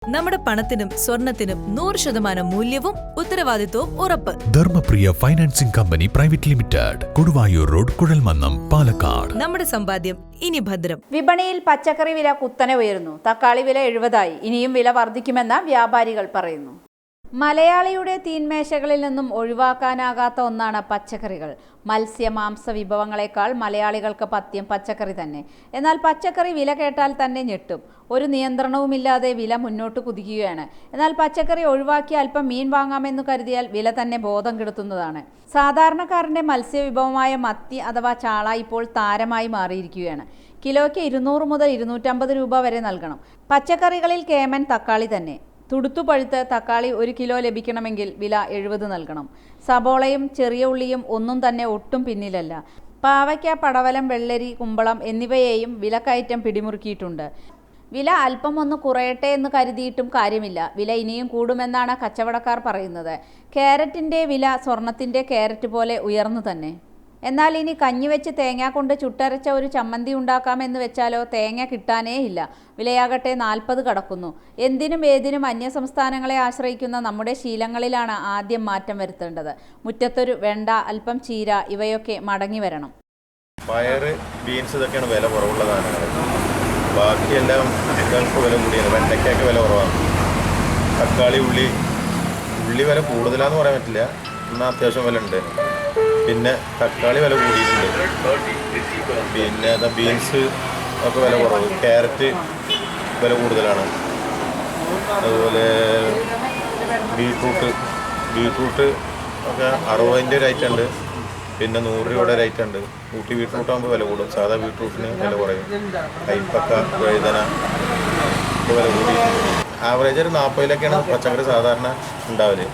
നമ്മുടെ പണത്തിനും സ്വർണത്തിനും 100% മൂല്യവും ഉത്തരവാദിത്വവും ഉറപ്പ്. Dharmapriya financing company private limited, Koduvayur road, Kuzhalmannam, Palakkad. നമ്മുടെ സമ്പാദ്യം ഇനി ഭദ്രം. വിപണിയിൽ പച്ചക്കറി വില കുത്തനെ ഉയരുന്നു. തക്കാളി വില 70ആയി. ഇനിയും വില വർദ്ധിക്കുമെന്ന് വ്യാപാരികൾ പറയുന്നു. മലയാളിയുടെ തീന്മേശകളിൽ നിന്നും ഒഴിവാക്കാനാകാത്ത ഒന്നാണ് പച്ചക്കറികൾ. മത്സ്യ മാംസ വിഭവങ്ങളെക്കാൾ മലയാളികൾക്ക് പഥ്യം പച്ചക്കറി തന്നെ. എന്നാൽ പച്ചക്കറി വില കേട്ടാൽ തന്നെ ഞെട്ടും. ഒരു നിയന്ത്രണവുമില്ലാതെ വില മുന്നോട്ട് കുതിക്കുകയാണ്. എന്നാൽ പച്ചക്കറി ഒഴിവാക്കി അല്പം മീൻ വാങ്ങാമെന്ന് കരുതിയാൽ വില തന്നെ ബോധം കെടുത്തുന്നതാണ്. സാധാരണക്കാരൻ്റെ മത്സ്യവിഭവമായ മത്തി അഥവാ ചാള ഇപ്പോൾ താരമായി മാറിയിരിക്കുകയാണ്. കിലോയ്ക്ക് 200 മുതൽ 250 രൂപ വരെ നൽകണം. പച്ചക്കറികളിൽ കേമൻ തക്കാളി തന്നെ. തുടുത്തുപഴുത്ത് തക്കാളി 1 കിലോ ലഭിക്കണമെങ്കിൽ വില 70 നൽകണം. സബോളയും ചെറിയ ഉള്ളിയും ഒന്നും തന്നെ ഒട്ടും പിന്നിലല്ല. പാവയ്ക്ക, പടവലം, വെള്ളരി, കുമ്പളം എന്നിവയെയും വിലക്കയറ്റം പിടിമുറുക്കിയിട്ടുണ്ട്. വില അല്പം ഒന്ന് കുറയട്ടെ എന്ന് കരുതിയിട്ടും കാര്യമില്ല. വില ഇനിയും കൂടുമെന്നാണ് കച്ചവടക്കാർ പറയുന്നത്. ക്യാരറ്റിൻ്റെ വില സ്വർണത്തിൻ്റെ ക്യാരറ്റ് പോലെ ഉയർന്നു തന്നെ. എന്നാൽ ഇനി കഞ്ഞി വെച്ച് തേങ്ങ കൊണ്ട് ചുട്ടരച്ച ഒരു ചമ്മന്തി ഉണ്ടാക്കാമെന്ന് വെച്ചാലോ തേങ്ങ കിട്ടാനേ ഇല്ല. വിലയാകട്ടെ 40 കടക്കുന്നു. എന്തിനും ഏതിനും അന്യസംസ്ഥാനങ്ങളെ ആശ്രയിക്കുന്ന നമ്മുടെ ശീലങ്ങളിലാണ് ആദ്യം മാറ്റം വരുത്തേണ്ടത്. മുറ്റത്തൊരു വെണ്ട, അല്പം ചീര ഇവയൊക്കെ മടങ്ങി വരണം. പയറ്, ബീൻസ് ഇതൊക്കെയാണ് വില കുറവുള്ള സാധനങ്ങൾ. ബാക്കിയെല്ലാം വില കൂടിയാണ്. വെണ്ടയ്ക്കൊക്കെ വില കുറവാണ്. തക്കാളി, ഉള്ളി വില കൂടുതലാന്ന് പറയാൻ പറ്റില്ല, എന്നാൽ അത്യാവശ്യം വില ഉണ്ട്. പിന്നെ തക്കാളി വില കൂടിയിട്ടുണ്ട്. പിന്നെ ബീൻസ് ഒക്കെ വില കുറവ്. ക്യാരറ്റ് വില കൂടുതലാണ്. അതുപോലെ ബീട്രൂട്ട് ഒക്കെ 60 ഒരു ഐറ്റം ഉണ്ട്. പിന്നെ 100 രൂപയുടെ ഒരു ഐറ്റം ഉണ്ട്. ഊട്ടി ബീട്രൂട്ട് ആകുമ്പോൾ വില കൂടും. സാധാ ബീട്രൂട്ടിന് വില കുറയും. കൈപ്പക്ക, വഴുതന ഒക്കെ വില കൂടിയിട്ടുണ്ട്. ആവറേജ് ഒരു 40-ലൊക്കെയാണ് പച്ചക്കറി സാധാരണ ഉണ്ടാവല്.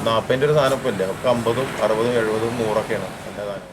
40-ൻ്റെ ഒരു സാധനം ഇപ്പോൾ ഇല്ല. ഒക്കെ 50, 60, 70, 100ഒക്കെയാണ് എല്ലാ സാധനവും.